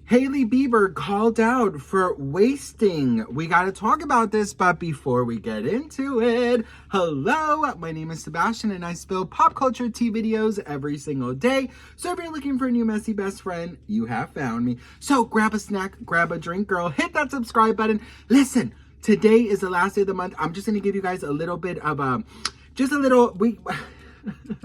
Hailey Bieber called out for wasting. We got to talk about this, but before we get into it, hello, my name is Sebastian and I spill pop culture tea videos every single day. So if you're looking for a new messy best friend, you have found me. So grab a snack, grab a drink, girl, hit that subscribe button. Listen, today is the last day of the month. I'm just going to give you guys a little bit of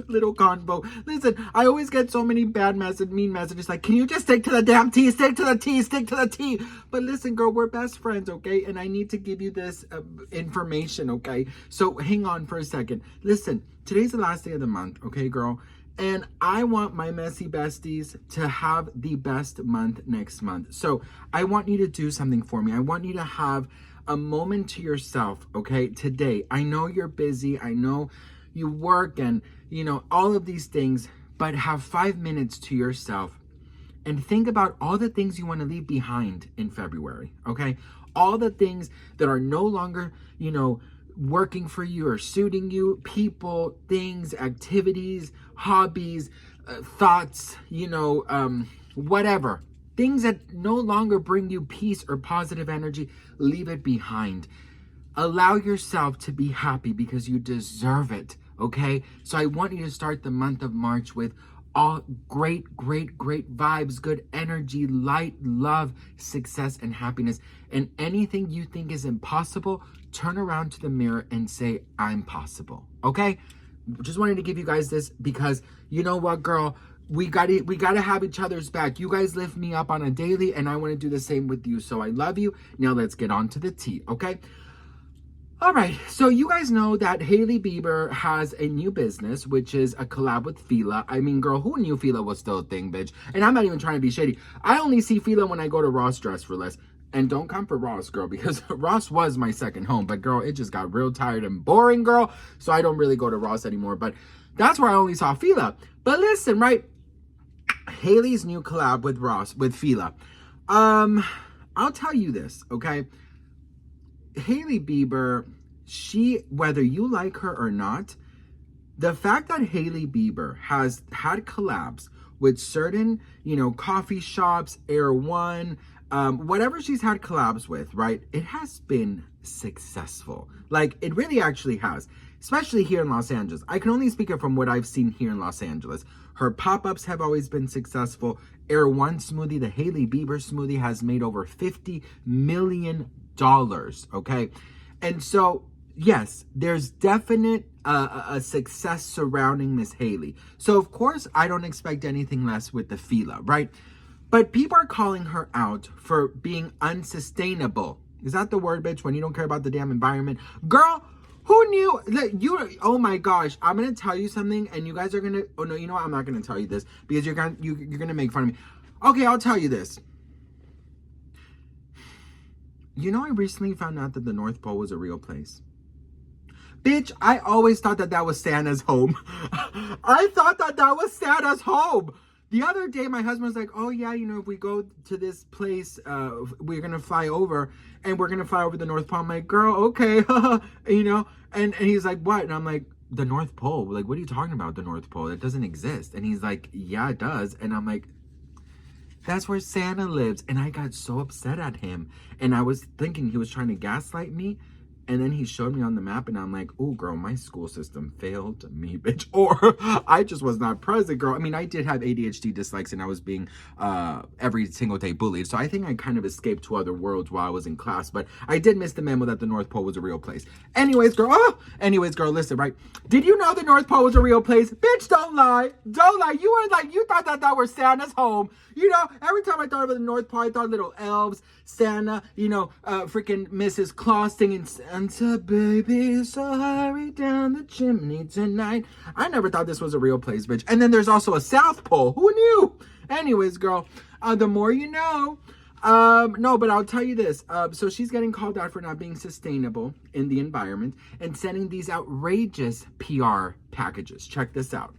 little convo. Listen, I always get so many mean messages like, can you just stick to the damn tea, stick to the tea, stick to the tea. But listen, girl, we're best friends, okay? And I need to give you this information, okay? So hang on for a second. Listen, today's the last day of the month, okay, girl? And I want my messy besties to have the best month next month. So I want you to do something for me. I want you to have a moment to yourself, okay, today. I know you're busy. I know you work and, all of these things, but have 5 minutes to yourself and think about all the things you want to leave behind in February, okay? All the things that are no longer, working for you or suiting you, people, things, activities, hobbies, thoughts, whatever. Things that no longer bring you peace or positive energy, leave it behind. Allow yourself to be happy because you deserve it, okay? So I want you to start the month of March with all great vibes, good energy, light, love, success, and happiness. And anything you think is impossible, turn around to the mirror and say, I'm possible, okay? Just wanted to give you guys this because you know what, girl? We gotta have each other's back. You guys lift me up on a daily, and I want to do the same with you. So I love you. Now let's get on to the tea, okay? All right, so you guys know that Hailey Bieber has a new business, which is a collab with Fila. I mean, girl, who knew Fila was still a thing, bitch? And I'm not even trying to be shady. I only see Fila when I go to Ross Dress for Less. And don't come for Ross, girl, because Ross was my second home. But, girl, it just got real tired and boring, girl. So I don't really go to Ross anymore. But that's where I only saw Fila. But listen, right? Hailey's new collab with Fila. I'll tell you this, okay? Hailey Bieber, whether you like her or not, the fact that Hailey Bieber has had collabs with certain, coffee shops, Air One, whatever she's had collabs with, right? It has been successful. Like, it really actually has, especially here in Los Angeles. I can only speak it from what I've seen here in Los Angeles. Her pop-ups have always been successful. Air One smoothie, the Hailey Bieber smoothie, has made over $50 million, okay? And so, yes, there's definite a success surrounding Miss Hailey. So, of course, I don't expect anything less with the Fila, right? But people are calling her out for being unsustainable. Is that the word, bitch, when you don't care about the damn environment? Girl, who knew that oh my gosh, I'm going to tell you something and you guys are going to, oh no, you know what? I'm not going to tell you this because you're going to make fun of me. Okay, I'll tell you this. I recently found out that the North Pole was a real place. Bitch, I always thought that was Santa's home. I thought that was Santa's home. The other day, my husband was like, oh yeah, if we go to this place, we're going to fly over and we're going to fly over the North Pole. I'm like, girl, okay. And he's like, what? And I'm like, the North Pole? Like, what are you talking about, the North Pole? It doesn't exist. And he's like, yeah, it does. And I'm like, that's where Santa lives. And I got so upset at him. And I was thinking he was trying to gaslight me. And then he showed me on the map and I'm like, oh, girl, my school system failed me, bitch. Or I just was not present, girl. I mean, I did have ADHD, dyslexia, and I was being every single day bullied. So I think I kind of escaped to other worlds while I was in class. But I did miss the memo that the North Pole was a real place. Anyways, girl, listen, right? Did you know the North Pole was a real place? Bitch, don't lie. Don't lie. You thought that was Santa's home. Every time I thought about the North Pole, I thought little elves, Santa, freaking Mrs. Claus singing Santa baby, so hurry down the chimney tonight. I never thought this was a real place, bitch. And then there's also a South Pole. Who knew? Anyways, girl, the more you know. No, but I'll tell you this. So she's getting called out for not being sustainable in the environment and sending these outrageous PR packages. Check this out.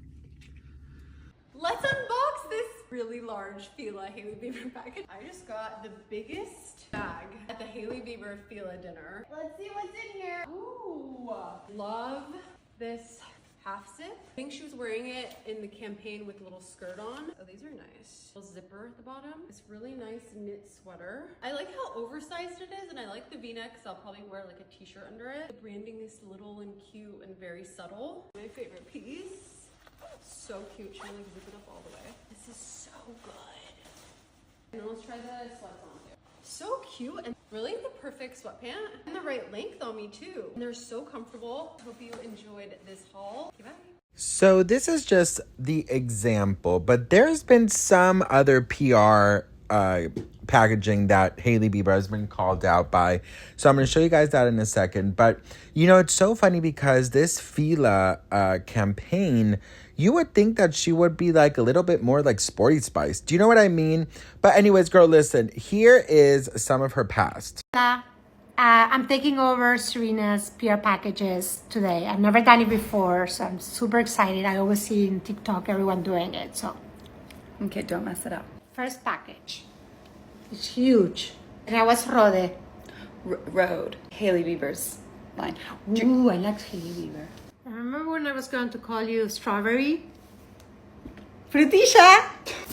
Let's unbox this really large Fila Hailey Bieber package. I just got the biggest bag at the Hailey Bieber Fila dinner. Let's see what's in here. Ooh, love this half zip. I think she was wearing it in the campaign with a little skirt on. Oh, these are nice. Little zipper at the bottom. It's really nice knit sweater. I like how oversized it is, and I like the v-neck, so I'll probably wear like a t-shirt under it. The branding is little and cute and very subtle. My favorite piece. So cute. She like zip it up all the way. This is so good. And let's try the sweats on too. So cute and really the perfect sweatpant and the right length on me too. And they're so comfortable. Hope you enjoyed this haul. Okay, bye. So this is just the example, but there's been some other PR packaging that Hailey Bieber has been called out by. So I'm going to show you guys that in a second. But, you know, it's so funny because this Fila campaign, you would think that she would be like a little bit more like Sporty Spice. Do you know what I mean? But anyways, girl, listen, here is some of her past. I'm taking over Serena's PR packages today. I've never done it before, so I'm super excited. I always see in TikTok everyone doing it, so. Okay, don't mess it up. First package. It's huge. And I was Rode. Road. Hailey Bieber's line. Ooh, I like Hailey Bieber. I remember when I was going to call you Strawberry? Frutisha!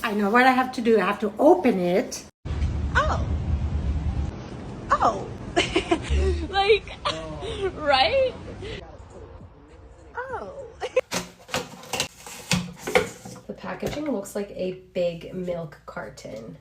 I know what I have to do. I have to open it. Oh. Like, right? Oh. The packaging looks like a big milk carton.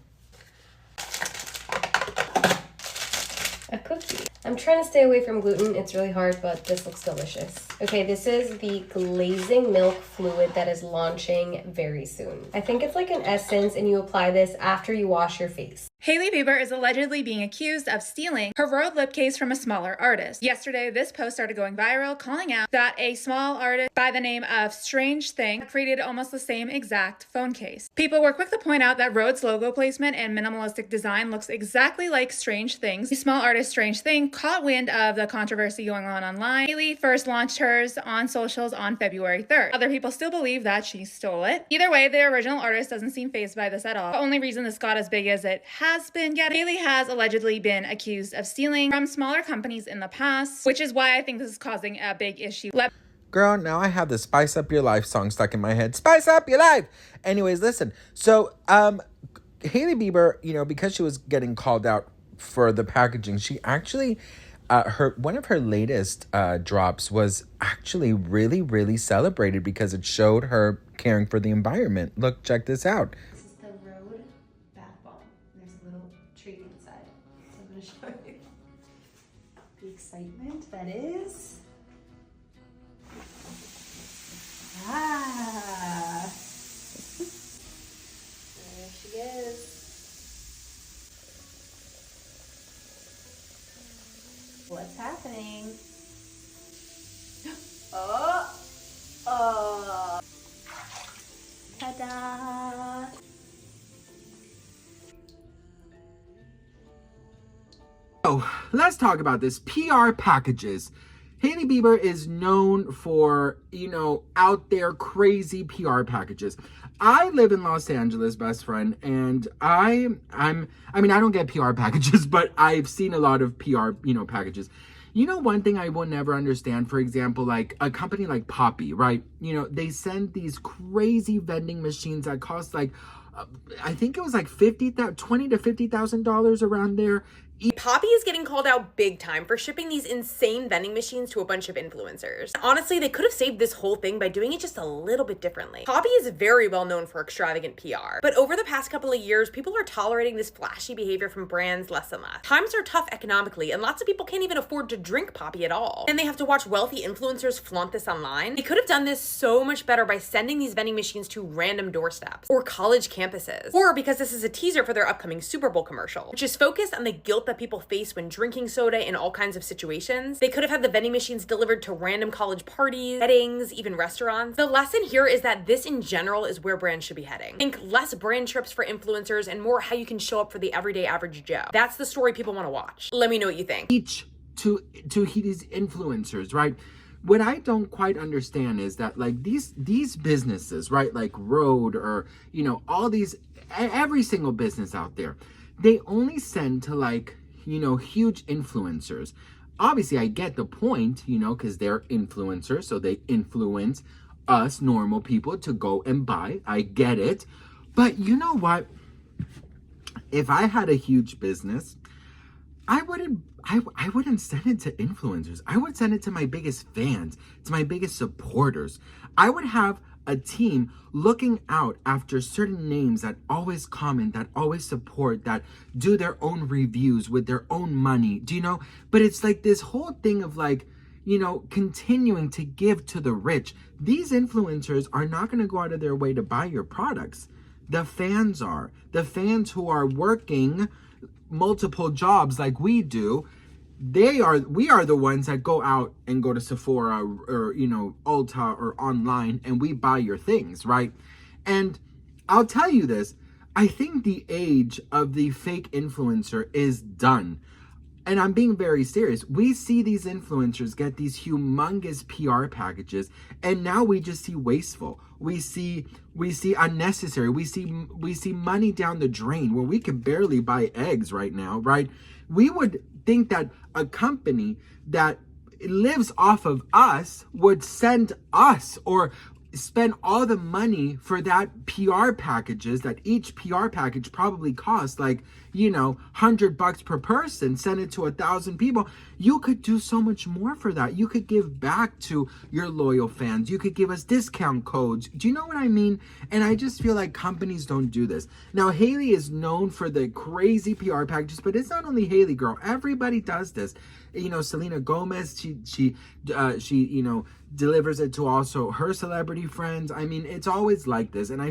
A cookie. I'm trying to stay away from gluten. It's really hard, but this looks delicious. Okay, this is the glazing milk fluid that is launching very soon. I think it's like an essence, and you apply this after you wash your face. Hailey Bieber is allegedly being accused of stealing her Rode lip case from a smaller artist. Yesterday, this post started going viral, calling out that a small artist by the name of Strange Thing created almost the same exact phone case. People were quick to point out that Rode's logo placement and minimalistic design looks exactly like Strange Thing's. The small artist Strange Thing caught wind of the controversy going on online. Hailey first launched hers on socials on February 3rd. Other people still believe that she stole it. Either way, the original artist doesn't seem fazed by this at all. The only reason this got as big as it has been getting, Hailey has allegedly been accused of stealing from smaller companies in the past, which is why I think this is causing a big issue. Girl, now I have the Spice Up Your Life song stuck in my head. Spice up your life! Anyways, listen. So, Hailey Bieber, you know, because she was getting called out for the packaging, she actually, one of her latest drops was actually really celebrated because it showed her caring for the environment. Look, check this out. This is the Rode bath bomb. There's a little treat inside. So I'm going to show you the excitement that is. Ah! There she is. What's happening? Oh! Ta-da! Oh, let's talk about this. PR packages. Hailey Bieber is known for, you know, out there crazy PR packages. I live in Los Angeles, best friend, and I mean, I don't get PR packages, but I've seen a lot of PR, you know, packages. You know, one thing I will never understand, for example, like a company like Poppy, right? You know, they send these crazy vending machines that cost like, I think it was like $20,000 to $50,000 around there. Poppy is getting called out big time for shipping these insane vending machines to a bunch of influencers. Honestly, they could have saved this whole thing by doing it just a little bit differently. Poppy is very well known for extravagant PR, but over the past couple of years, people are tolerating this flashy behavior from brands less and less. Times are tough economically, and lots of people can't even afford to drink Poppy at all. And they have to watch wealthy influencers flaunt this online. They could have done this so much better by sending these vending machines to random doorsteps or college campuses, or because this is a teaser for their upcoming Super Bowl commercial, which is focused on the guilt that people face when drinking soda in all kinds of situations. They could have had the vending machines delivered to random college parties, weddings, even restaurants. The lesson here is that this in general is where brands should be heading. Think less brand trips for influencers and more how you can show up for the everyday average Joe. That's the story people want to watch. Let me know what you think. Each to these influencers, right? What I don't quite understand is that like these businesses, right? Like Rode or, you know, all these, every single business out there, they only send to like, you know, huge influencers. obviously I get the point, you know, because they're influencers, so they influence us normal people to go and buy. I get it. But you know what? If I had a huge business, I wouldn't send it to influencers. I would send it to my biggest fans, to my biggest supporters. I would have a team looking out after certain names that always comment, that always support, that do their own reviews with their own money. Do you know? But it's like this whole thing of like, you know, continuing to give to the rich. These influencers are not going to go out of their way to buy your products. The fans are. The fans who are working multiple jobs like we do, we are the ones that go out and go to Sephora or you know, Ulta or online, and we buy your things, right? And I'll tell you this, I think the age of the fake influencer is done. And I'm being very serious. We see these influencers get these humongous PR packages, and now we just see wasteful. We see unnecessary. We see money down the drain where we can barely buy eggs right now, right? We would think that a company that lives off of us would send us or spend all the money for that PR packages, that each PR package probably costs like, you know, $100 per person, send it to 1,000 people. You could do so much more for that. You could give back to your loyal fans. You could give us discount codes. Do you know what I mean? And I just feel like companies don't do this. Now, Hailey is known for the crazy PR packages, but it's not only Hailey, girl. Everybody does this. You know, Selena Gomez, she you know, delivers it to also her celebrity friends. I mean, it's always like this. And I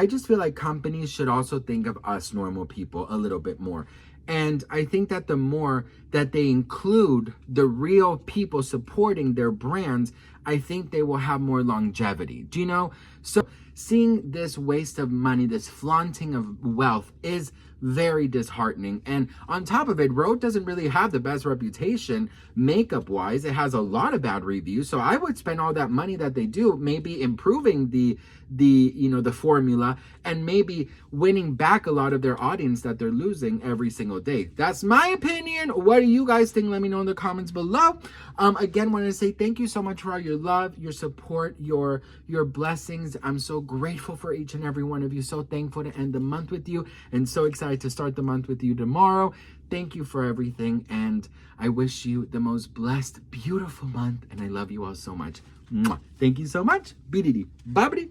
just feel like companies should also think of us normal people a little bit more. And I think that the more that they include the real people supporting their brands, I think they will have more longevity. Do you know? So seeing this waste of money, this flaunting of wealth is very disheartening. And on top of it, Rhode doesn't really have the best reputation makeup wise. It has a lot of bad reviews. So I would spend all that money that they do, maybe improving the you know, the formula, and maybe winning back a lot of their audience that they're losing every single day. That's my opinion. What do you guys think? Let me know in the comments below. Again, want to say thank you so much for all your love, your support, your blessings. I'm so grateful for each and every one of you. So thankful to end the month with you, and so excited to start the month with you tomorrow. Thank you for everything, and I wish you the most blessed, beautiful month, and I love you all so much. Mwah. Thank you so much. BDD. Babidi.